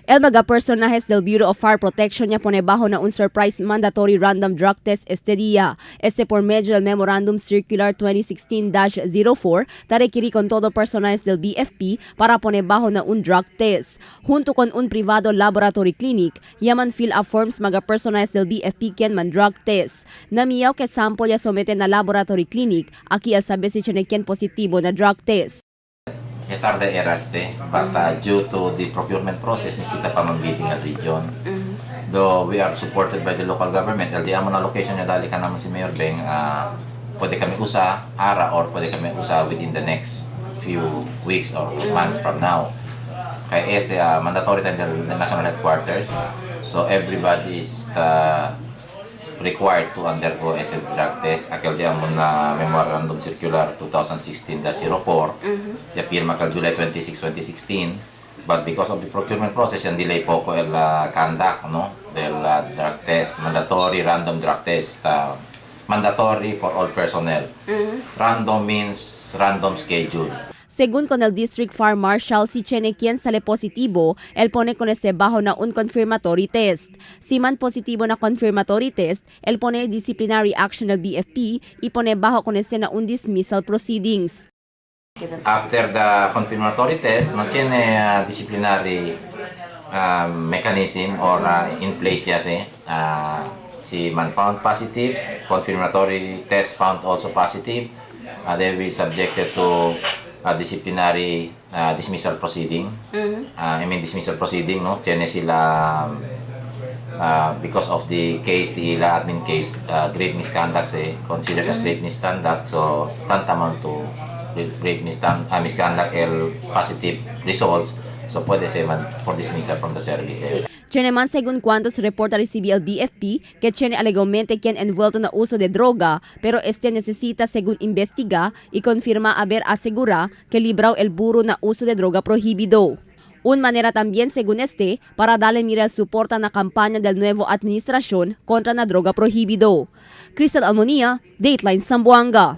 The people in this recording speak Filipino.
El mga personajes del Bureau of Fire Protection niya pone bajo na un surprise mandatory random drug test este día. Este por medio del Memorandum Circular 2016-04, tarequiri con todo personajes del BFP para pone bajo na un drug test. Junto con un privado laboratory clinic, yaman fill up forms mga personajes del BFP quien man drug test. Namiyaw que sample ya somete na laboratory clinic, aquí al sabi si quien positibo na drug test. Tarde eraste, but due to the procurement process, nisita pa mambiting at region. Though we are supported by the local government, LDA mo na location niya dali ka naman si Mayor Beng, pwede kami usa ara or pwede kami usa within the next few weeks or months from now. Kaya is mandatory tayo ng national headquarters, so everybody is required to undergo a drug test. Akil diyan mo na Memorandum Circular 2016-04, pirma kal July 26, 2016. But because of the procurement process, yung delay po ko el conduct del drug test, mandatory random drug test, mandatory for all personnel. Random means random schedule. Según con el District Fire Marshal, si tiene quien sale positivo, él pone con este bajo na un confirmatory test. Si man positivo na confirmatory test, él pone disciplinary action del BFP y pone bajo con este na un dismissal proceedings. After the confirmatory test, no tiene disciplinary mechanism or in place yase. Si man found positive, confirmatory test found also positive, they will be subjected to disciplinary dismissal proceeding. Dismissal proceeding, no? Tiene sila because of the case, the admin case, grave misconduct, considered as grave misconduct, so tantamount to grave misconduct, positive results, so pwede ser for dismissal from the service. Tiene man según cuantos reporta recibe el BFP que tiene alegadamente quien envuelto na uso de droga, pero este necesita según investiga y confirma haber asegura que libró el buro na uso de droga prohibido. Un manera también según este para darle mira el soporta na campaña del nuevo administración contra na droga prohibido. Crystal Almonía, Dateline Zamboanga.